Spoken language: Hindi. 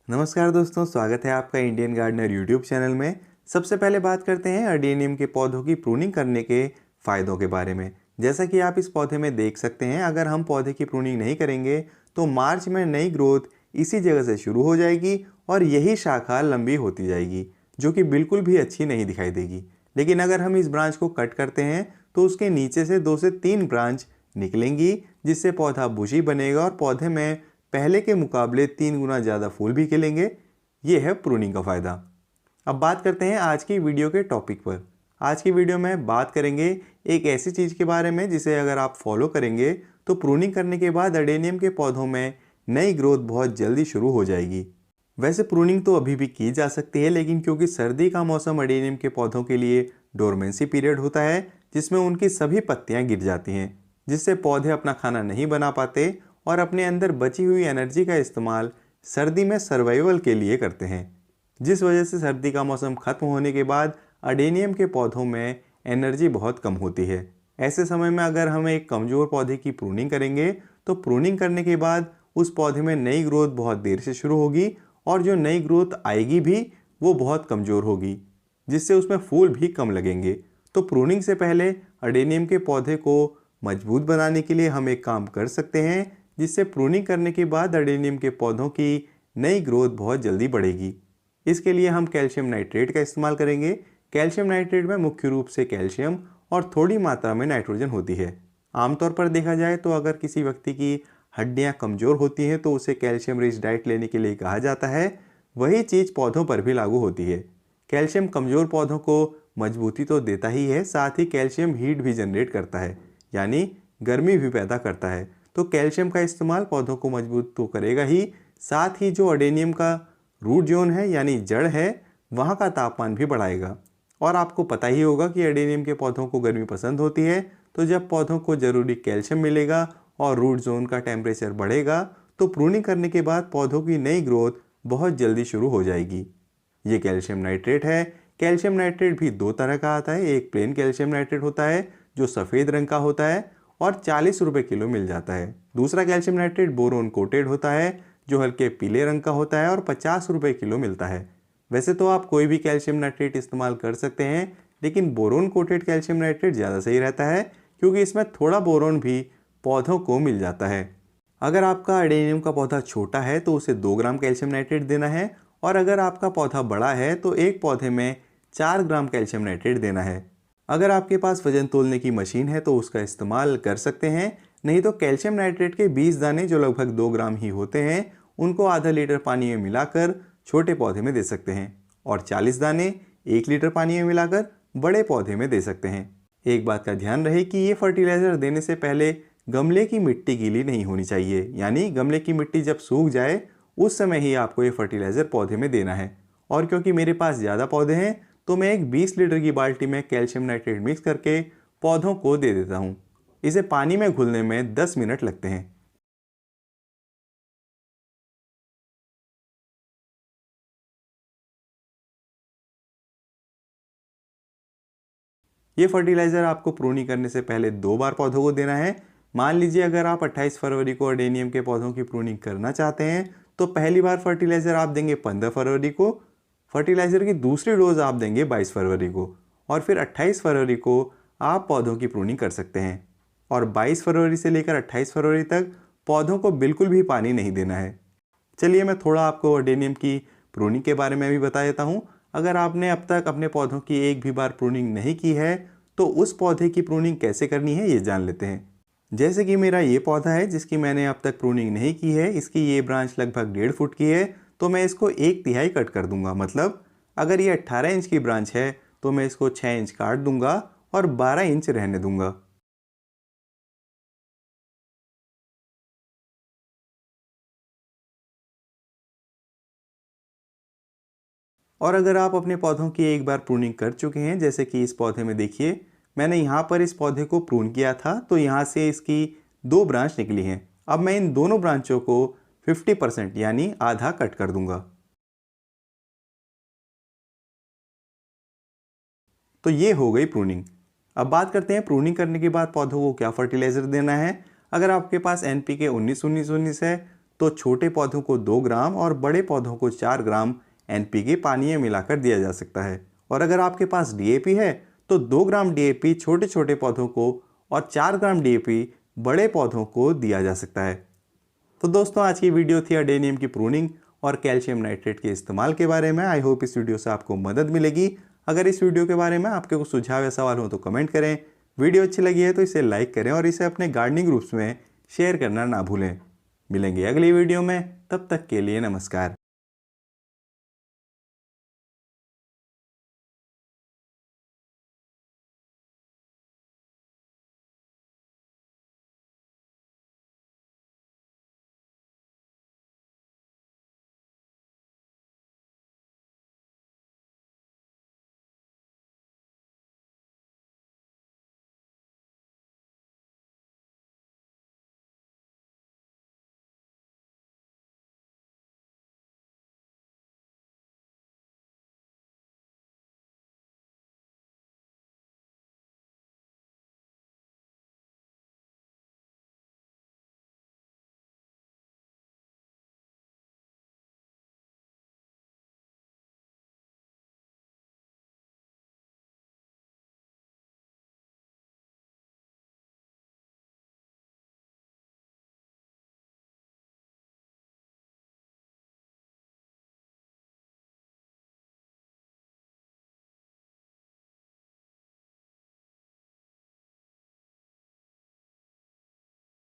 नमस्कार दोस्तों, स्वागत है आपका इंडियन गार्डनर यूट्यूब चैनल में। सबसे पहले बात करते हैं अडेनियम के पौधों की प्रूनिंग करने के फ़ायदों के बारे में। जैसा कि आप इस पौधे में देख सकते हैं, अगर हम पौधे की प्रूनिंग नहीं करेंगे तो मार्च में नई ग्रोथ इसी जगह से शुरू हो जाएगी और यही शाखा लंबी होती जाएगी, जो कि बिल्कुल भी अच्छी नहीं दिखाई देगी। लेकिन अगर हम इस ब्रांच को कट करते हैं तो उसके नीचे से 2 से 3 ब्रांच निकलेंगी, जिससे पौधा बुशी बनेगा और पौधे में पहले के मुकाबले 3 गुना ज़्यादा फूल भी खिलेंगे। ये है प्रूनिंग का फ़ायदा। अब बात करते हैं आज की वीडियो के टॉपिक पर। आज की वीडियो में बात करेंगे एक ऐसी चीज़ के बारे में जिसे अगर आप फॉलो करेंगे तो प्रूनिंग करने के बाद अडेनियम के पौधों में नई ग्रोथ बहुत जल्दी शुरू हो जाएगी। वैसे प्रूनिंग तो अभी भी की जा सकती है, लेकिन क्योंकि सर्दी का मौसम अडेनियम के पौधों के लिए डोरमेंसी पीरियड होता है, जिसमें उनकी सभी पत्तियां गिर जाती हैं, जिससे पौधे अपना खाना नहीं बना पाते और अपने अंदर बची हुई एनर्जी का इस्तेमाल सर्दी में सर्वाइवल के लिए करते हैं। जिस वजह से सर्दी का मौसम खत्म होने के बाद अडेनियम के पौधों में एनर्जी बहुत कम होती है। ऐसे समय में अगर हम एक कमज़ोर पौधे की प्रूनिंग करेंगे तो प्रूनिंग करने के बाद उस पौधे में नई ग्रोथ बहुत देर से शुरू होगी और जो नई ग्रोथ आएगी भी वो बहुत कमज़ोर होगी, जिससे उसमें फूल भी कम लगेंगे। तो प्रूनिंग से पहले अडेनियम के पौधे को मजबूत बनाने के लिए हम एक काम कर सकते हैं, जिससे प्रूनिंग करने के बाद अडेनियम के पौधों की नई ग्रोथ बहुत जल्दी बढ़ेगी। इसके लिए हम कैल्शियम नाइट्रेट का इस्तेमाल करेंगे। कैल्शियम नाइट्रेट में मुख्य रूप से कैल्शियम और थोड़ी मात्रा में नाइट्रोजन होती है। आमतौर पर देखा जाए तो अगर किसी व्यक्ति की हड्डियां कमज़ोर होती हैं तो उसे कैल्शियम रिच डाइट लेने के लिए कहा जाता है। वही चीज़ पौधों पर भी लागू होती है। कैल्शियम कमज़ोर पौधों को मजबूती तो देता ही है, साथ ही कैल्शियम हीट भी जनरेट करता है, यानी गर्मी भी पैदा करता है। तो कैल्शियम का इस्तेमाल पौधों को मजबूत तो करेगा ही, साथ ही जो अडेनियम का रूट जोन है यानी जड़ है, वहाँ का तापमान भी बढ़ाएगा। और आपको पता ही होगा कि अडेनियम के पौधों को गर्मी पसंद होती है, तो जब पौधों को ज़रूरी कैल्शियम मिलेगा और रूट जोन का टेम्परेचर बढ़ेगा तो प्रूनिंग करने के बाद पौधों की नई ग्रोथ बहुत जल्दी शुरू हो जाएगी। ये कैल्शियम नाइट्रेट है। कैल्शियम नाइट्रेट भी 2 तरह का आता है। एक प्लेन कैल्शियम नाइट्रेट होता है जो सफ़ेद रंग का होता है और 40 रुपये किलो मिल जाता है। दूसरा कैल्शियम नाइट्रेट बोरोन कोटेड होता है जो हल्के पीले रंग का होता है और 50 रुपये किलो मिलता है। वैसे तो आप कोई भी कैल्शियम नाइट्रेट इस्तेमाल कर सकते हैं, लेकिन बोरोन कोटेड कैल्शियम नाइट्रेट ज़्यादा सही रहता है, क्योंकि इसमें थोड़ा बोरोन भी पौधों को मिल जाता है। अगर आपका अडेनियम का पौधा छोटा है तो उसे 2 ग्राम कैल्शियम नाइट्रेट देना है, और अगर आपका पौधा बड़ा है तो एक पौधे में 4 ग्राम कैल्शियम नाइट्रेट देना है। अगर आपके पास वजन तोलने की मशीन है तो उसका इस्तेमाल कर सकते हैं, नहीं तो कैल्शियम नाइट्रेट के 20 दाने जो लगभग 2 ग्राम ही होते हैं उनको आधा लीटर पानी में मिलाकर छोटे पौधे में दे सकते हैं, और 40 दाने 1 लीटर पानी में मिलाकर बड़े पौधे में दे सकते हैं। एक बात का ध्यान रहे कि ये फर्टिलाइज़र देने से पहले गमले की मिट्टी गीली नहीं होनी चाहिए, यानी गमले की मिट्टी जब सूख जाए उस समय ही आपको ये फर्टिलाइज़र पौधे में देना है। और क्योंकि मेरे पास ज़्यादा पौधे हैं तो मैं एक 20 लीटर की बाल्टी में कैल्शियम नाइट्रेट मिक्स करके पौधों को दे देता हूँ। इसे पानी में घुलने में 10 मिनट लगते हैं। ये फर्टिलाइज़र आपको प्रूनिंग करने से पहले 2 बार पौधों को देना है। मान लीजिए अगर आप 28 फरवरी को अडेनियम के पौधों की प्रूनिंग करना चाहते हैं तो पहली बार फर्टिलाइज़र आप देंगे 15 फरवरी को, फर्टिलाइज़र की दूसरी डोज आप देंगे 22 फरवरी को, और फिर 28 फरवरी को आप पौधों की प्रूनिंग कर सकते हैं। और 22 फरवरी से लेकर 28 फरवरी तक पौधों को बिल्कुल भी पानी नहीं देना है। चलिए मैं थोड़ा आपको अडेनियम की प्रूनिंग के बारे में भी बता देता हूँ। अगर आपने अब तक अपने पौधों की एक भी बार प्रूनिंग नहीं की है तो उस पौधे की प्रूनिंग कैसे करनी है ये जान लेते हैं। जैसे कि मेरा ये पौधा है जिसकी मैंने अब तक प्रूनिंग नहीं की है, इसकी ये ब्रांच लगभग 1.5 फुट की है, तो मैं इसको 1/3 कट कर दूंगा। मतलब अगर ये 18 इंच की ब्रांच है तो मैं इसको 6 इंच काट दूंगा और 12 इंच रहने दूंगा। और अगर आप अपने पौधों की एक बार प्रूनिंग कर चुके हैं, जैसे कि इस पौधे में देखिए मैंने यहाँ पर इस पौधे को प्रून किया था तो यहाँ से इसकी 2 ब्रांच निकली हैं। अब मैं इन दोनों ब्रांचों को 50% यानी आधा कट कर दूंगा। तो ये हो गई प्रूनिंग। अब बात करते हैं प्रूनिंग करने के बाद पौधों को क्या फर्टिलाइज़र देना है। अगर आपके पास NPK 19-19-19 है तो छोटे पौधों को 2 ग्राम और बड़े पौधों को 4 ग्राम NPK पानी में मिलाकर दिया जा सकता है। और अगर आपके पास DAP है तो 2 ग्राम DAP छोटे छोटे पौधों को और 4 ग्राम DAP बड़े पौधों को दिया जा सकता है। तो दोस्तों, आज की वीडियो थी अडेनियम की प्रूनिंग और कैल्शियम नाइट्रेट के इस्तेमाल के बारे में। आई होप इस वीडियो से आपको मदद मिलेगी। अगर इस वीडियो के बारे में आपके कुछ सुझाव या सवाल हो तो कमेंट करें। वीडियो अच्छी लगी है तो इसे लाइक करें और इसे अपने गार्डनिंग ग्रुप्स में शेयर करना ना भूलें। मिलेंगे अगली वीडियो में, तब तक के लिए नमस्कार।